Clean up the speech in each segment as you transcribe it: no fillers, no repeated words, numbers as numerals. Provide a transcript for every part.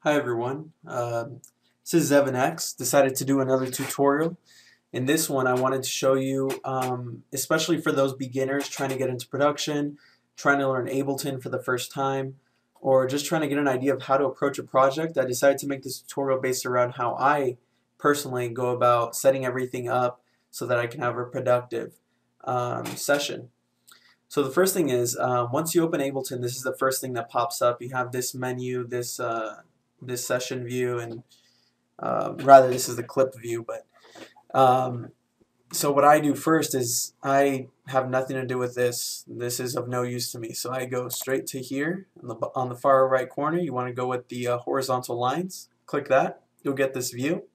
Hi everyone, this is ZevenX. Decided to do another tutorial. In this one I wanted to show you, especially for those beginners trying to get into production, trying to learn Ableton for the first time, or just trying to get an idea of how to approach a project. I decided to make this tutorial based around how I personally go about setting everything up so that I can have a productive session. So the first thing is, once you open Ableton, this is the first thing that pops up. You have this menu, this session view, and rather this is the clip view. But so what I do first is I have nothing to do with this. This is of no use to me. So I go straight to here on the far right corner. You want to go with the horizontal lines. Click that. You'll get this view.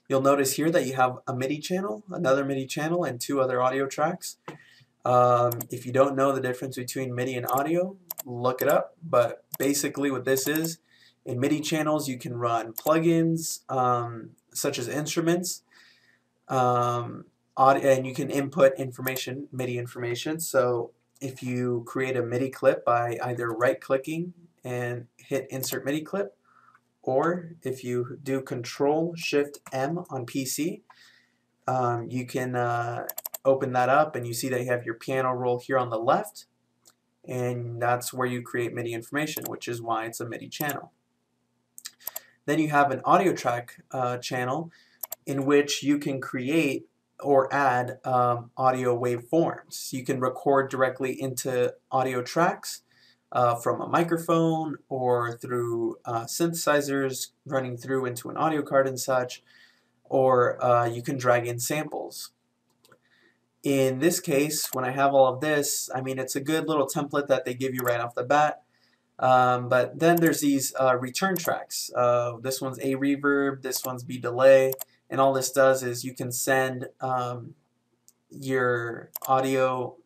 You'll notice here that you have a MIDI channel, another MIDI channel, and two other audio tracks. If you don't know the difference between MIDI and audio, look it up. But basically what this is, in MIDI channels you can run plugins such as instruments, audio, and you can input information, MIDI information. So if you create a MIDI clip by either right-clicking and hit Insert MIDI Clip, or if you do Control-Shift-M on PC, you can open that up and you see that you have your piano roll here on the left, and that's where you create MIDI information, which is why it's a MIDI channel. Then you have an audio track channel in which you can create or add audio waveforms. You can record directly into audio tracks from a microphone or through synthesizers running through into an audio card and such, or you can drag in samples. In this case, when I have all of this, I mean, it's a good little template that they give you right off the bat. But then there's these return tracks. This one's A reverb, this one's B delay, and all this does is you can send your audio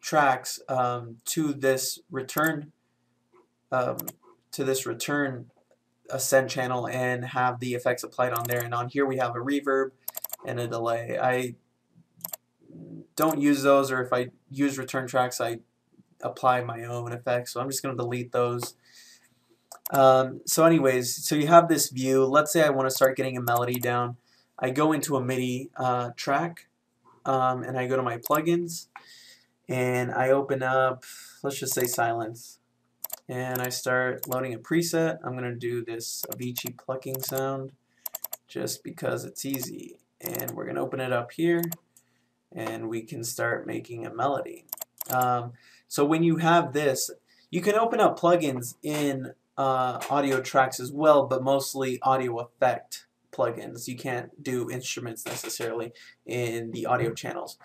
tracks to this return send channel and have the effects applied on there. And on here we have a reverb and a delay. I don't use those, or if I use return tracks I apply my own effects, so I'm just going to delete those. So anyways, so you have this view. Let's say I want to start getting a melody down. I go into a MIDI track and I go to my plugins and I open up, let's just say silence, and I start loading a preset. I'm going to do this Avicii plucking sound just because it's easy, and we're going to open it up here and we can start making a melody. So when you have this, you can open up plugins in audio tracks as well, but mostly audio effect plugins. You can't do instruments necessarily in the audio channels.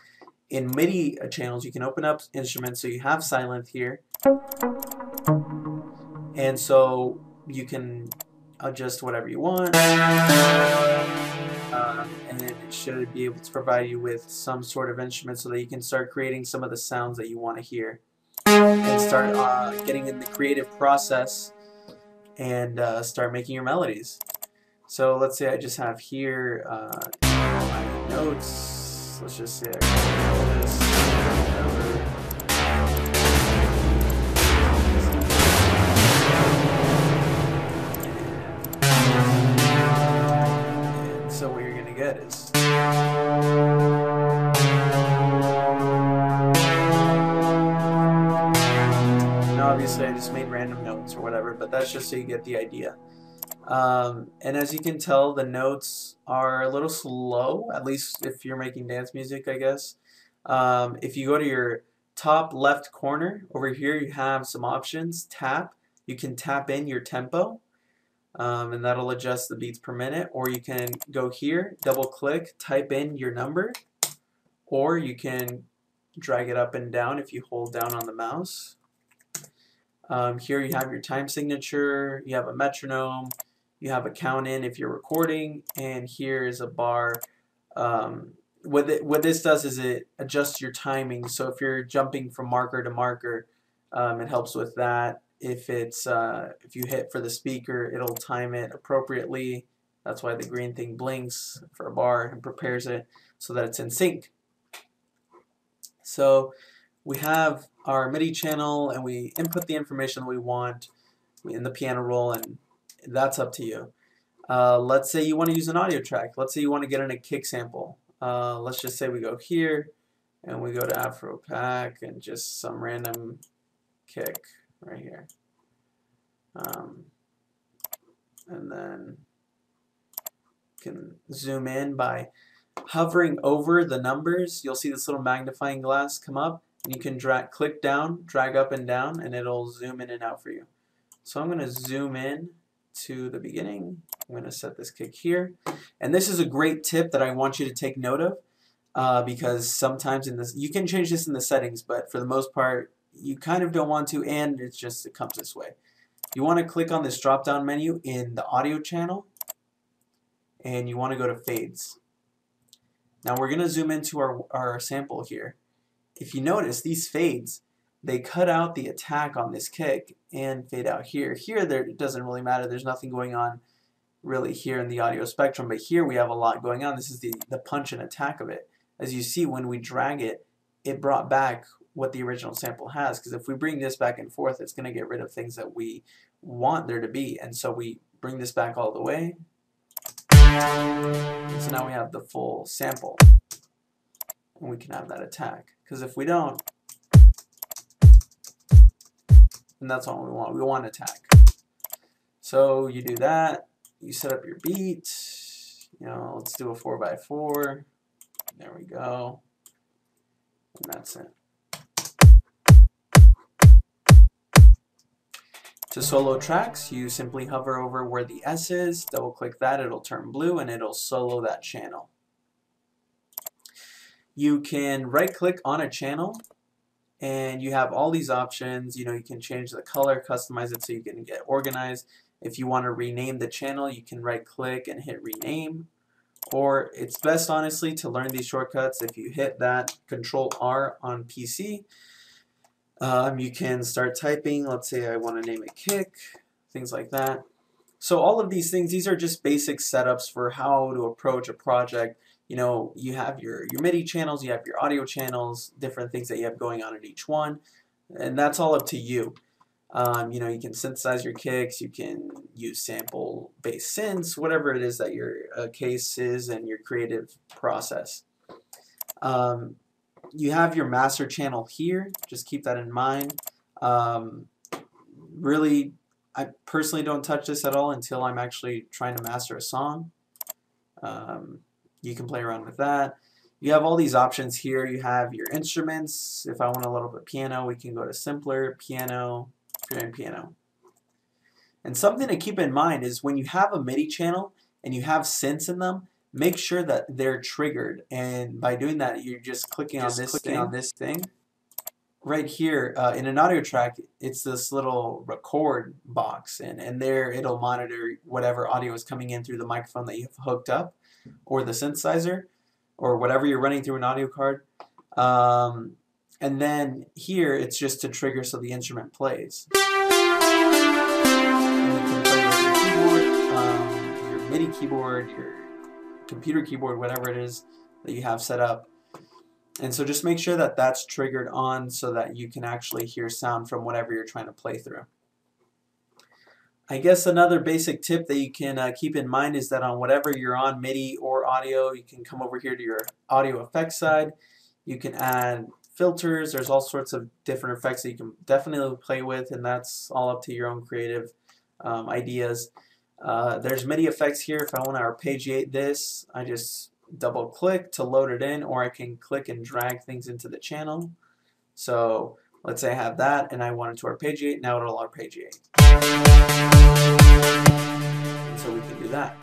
In MIDI channels, you can open up instruments, so you have silent here, and so you can adjust whatever you want. And then it should be able to provide you with some sort of instrument so that you can start creating some of the sounds that you want to hear and start getting in the creative process and start making your melodies. So let's say I just have here my notes. Let's just say I call this whatever. So what you're going to get is now obviously I just made random notes or whatever, but that's just so you get the idea. And as you can tell, the notes are a little slow, at least if you're making dance music, I guess. If you go to your top left corner over here, you have some options. Tap. You can tap in your tempo. And that'll adjust the beats per minute, or you can go here, double click, type in your number, or you can drag it up and down if you hold down on the mouse. Here you have your time signature, you have a metronome, you have a count in if you're recording, and here is a bar. What this does is it adjusts your timing, so if you're jumping from marker to marker, it helps with that. If you hit for the speaker, it'll time it appropriately. That's why the green thing blinks for a bar and prepares it so that it's in sync. So we have our MIDI channel and we input the information that we want in the piano roll, and That's up to you. Let's say you want to use an audio track. Let's say you want to get in a kick sample. Let's just say we go here and we go to Afro Pack and just some random kick right here. And then you can zoom in by hovering over the numbers. You'll see this little magnifying glass come up, and you can click down, drag up and down, and it'll zoom in and out for you. So I'm going to zoom in to the beginning. I'm going to set this kick here. And this is a great tip that I want you to take note of, because sometimes in this, you can change this in the settings, but for the most part, you kind of don't want to, and it comes this way. You want to click on this drop down menu in the audio channel, and you want to go to fades. Now we're going to zoom into our sample here. If you notice, these fades, they cut out the attack on this kick and fade out here. Here, it doesn't really matter. There's nothing going on really here in the audio spectrum, but here we have a lot going on. This is the punch and attack of it. As you see, when we drag it, it brought back what the original sample has, because if we bring this back and forth, it's going to get rid of things that we want there to be. And so we bring this back all the way. And so now we have the full sample, and we can have that attack. Because if we don't, then that's all we want. We want attack. So you do that. You set up your beat. You know, let's do a 4x4. There we go. And that's it. To solo tracks, you simply hover over where the S is, double click that, it'll turn blue, and it'll solo that channel. You can right click on a channel, and you have all these options. You know, you can change the color, customize it so you can get organized. If you want to rename the channel, you can right click and hit rename. Or it's best, honestly, to learn these shortcuts. If you hit that Control R on PC, you can start typing. Let's say I want to name it kick, things like that. So all of these things, these are just basic setups for how to approach a project. You know, you have your MIDI channels, you have your audio channels, different things that you have going on in each one, and that's all up to you. You know, you can synthesize your kicks, you can use sample-based synths, whatever it is that your case is and your creative process. You have your master channel here, just keep that in mind. Really, I personally don't touch this at all until I'm actually trying to master a song. You can play around with that. You have all these options here. You have your instruments. If I want a little bit piano, we can go to simpler, piano, piano. And something to keep in mind is when you have a MIDI channel and you have synths in them, make sure that they're triggered. And by doing that, you're just clicking on this thing. Right here, in an audio track, it's this little record box, and there it'll monitor whatever audio is coming in through the microphone that you've hooked up, or the synthesizer, or whatever you're running through an audio card. And then here, it's just to trigger so the instrument plays. And you can play with your keyboard, your MIDI keyboard, your computer keyboard, whatever it is that you have set up. And so just make sure that that's triggered on so that you can actually hear sound from whatever you're trying to play through. I guess another basic tip that you can keep in mind is that on whatever you're on, MIDI or audio, you can come over here to your audio effects side. You can add filters. There's all sorts of different effects that you can definitely play with, and that's all up to your own creative ideas. There's MIDI effects here. If I want to arpeggiate this, I just double click to load it in, or I can click and drag things into the channel. So let's say I have that and I want it to arpeggiate. Now it'll arpeggiate. And so we can do that.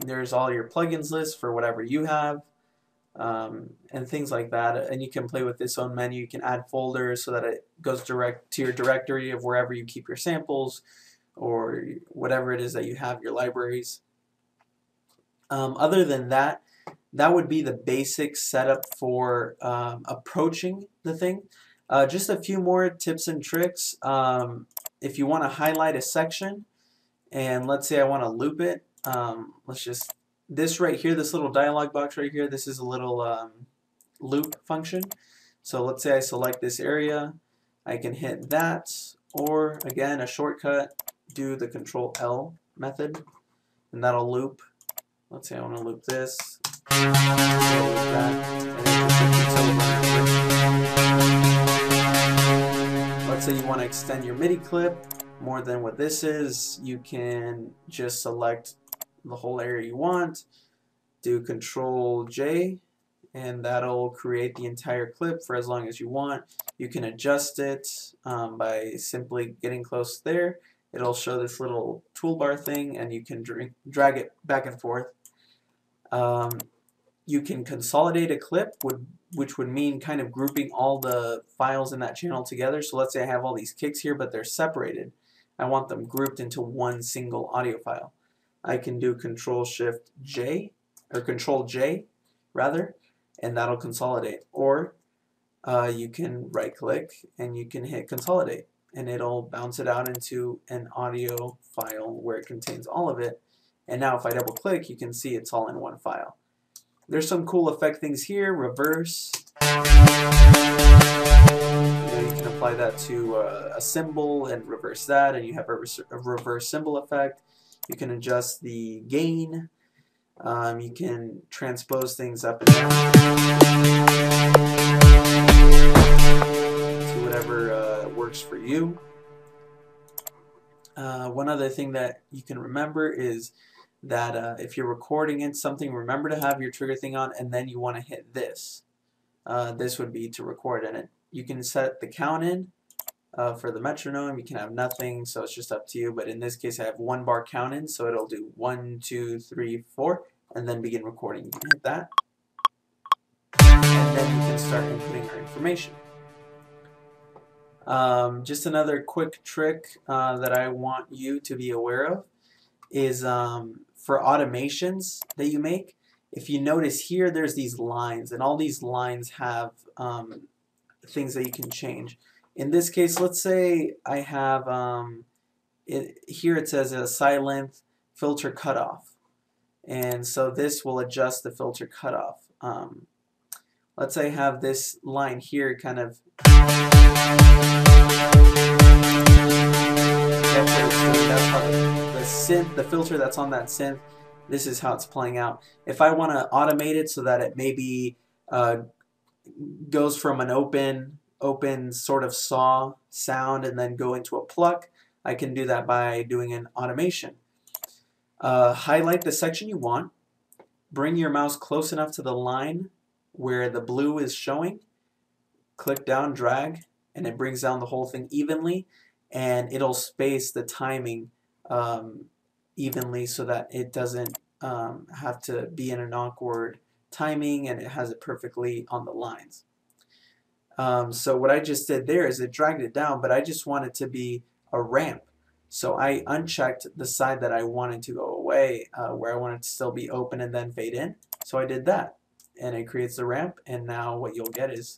There's all your plugins list for whatever you have, and things like that. And you can play with this own menu. You can add folders so that it goes direct to your directory of wherever you keep your samples or whatever it is that you have, your libraries. Other than that, that would be the basic setup for approaching the thing. Just a few more tips and tricks. If you want to highlight a section, and let's say I want to loop it, this right here, this little dialog box right here, this is a little loop function. So let's say I select this area, I can hit that, or again, a shortcut, do the Control L method, and that'll loop. Let's say I want to loop this, loop that, and it just keeps over. Let's say you want to extend your MIDI clip more than what this is. You can just select the whole area you want, do Control J, and that'll create the entire clip for as long as you want. You can adjust it by simply getting close there. It'll show this little toolbar thing, and you can drag it back and forth. You can consolidate a clip, which would mean kind of grouping all the files in that channel together. So let's say I have all these kicks here, but they're separated. I want them grouped into one single audio file. I can do Control Shift J, or Control J rather, and that'll consolidate. Or you can right click and you can hit consolidate, and it'll bounce it out into an audio file where it contains all of it. And now if I double click, you can see it's all in one file. There's some cool effect things here. Reverse. You can apply that to a symbol and reverse that, and you have a reverse symbol effect. You can adjust the gain. You can transpose things up and down to whatever works for you. One other thing that you can remember is that if you're recording in something, remember to have your trigger thing on, and then you want to hit this. This would be to record in it. You can set the count in for the metronome. You can have nothing, so it's just up to you. But in this case, I have 1 bar count in, so it'll do 1, 2, 3, 4, and then begin recording. You can hit that, and then you can start inputting our information. Just another quick trick that I want you to be aware of is for automations that you make. If you notice here, there's these lines, and all these lines have things that you can change. In this case, let's say I have here it says a silent filter cutoff, and so this will adjust the filter cutoff. Let's say I have this line here kind of that's how the synth, the filter that's on that synth, this is how it's playing out. If I want to automate it so that it maybe goes from an open sort of saw sound and then go into a pluck, I can do that by doing an automation. Highlight the section you want, bring your mouse close enough to the line where the blue is showing, click down, drag, and it brings down the whole thing evenly, and it'll space the timing evenly so that it doesn't have to be in an awkward timing, and it has it perfectly on the lines. So what I just did there is it dragged it down, but I just want it to be a ramp. So I unchecked the side that I wanted to go away, where I wanted it to still be open and then fade in. So I did that, and it creates the ramp, and now what you'll get is,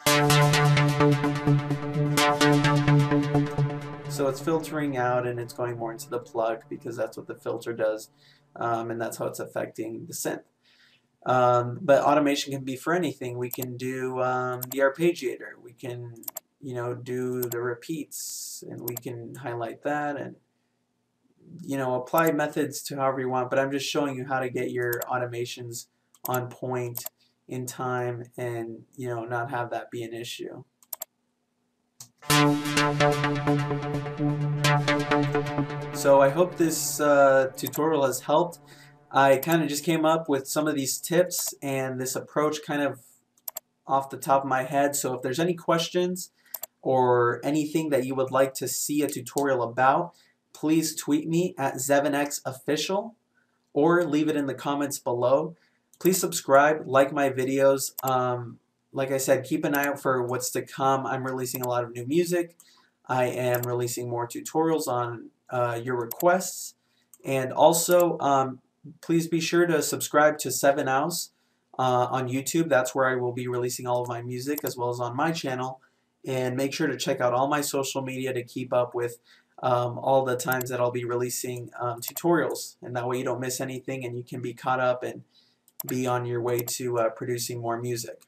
so it's filtering out and it's going more into the plug because that's what the filter does, and that's how it's affecting the synth. But automation can be for anything. We can do the arpeggiator. We can, do the repeats, and we can highlight that and, apply methods to however you want. But I'm just showing you how to get your automations on point in time and, not have that be an issue. So I hope this tutorial has helped. I kind of just came up with some of these tips and this approach kind of off the top of my head. So if there's any questions or anything that you would like to see a tutorial about, please tweet me at ZevenX Official or leave it in the comments below. Please subscribe, like my videos. Like I said, keep an eye out for what's to come. I'm releasing a lot of new music. I am releasing more tutorials on your requests. And also, please be sure to subscribe to ZevenX on YouTube. That's where I will be releasing all of my music as well as on my channel. And make sure to check out all my social media to keep up with all the times that I'll be releasing tutorials. And that way you don't miss anything and you can be caught up and be on your way to producing more music.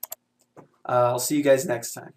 I'll see you guys next time.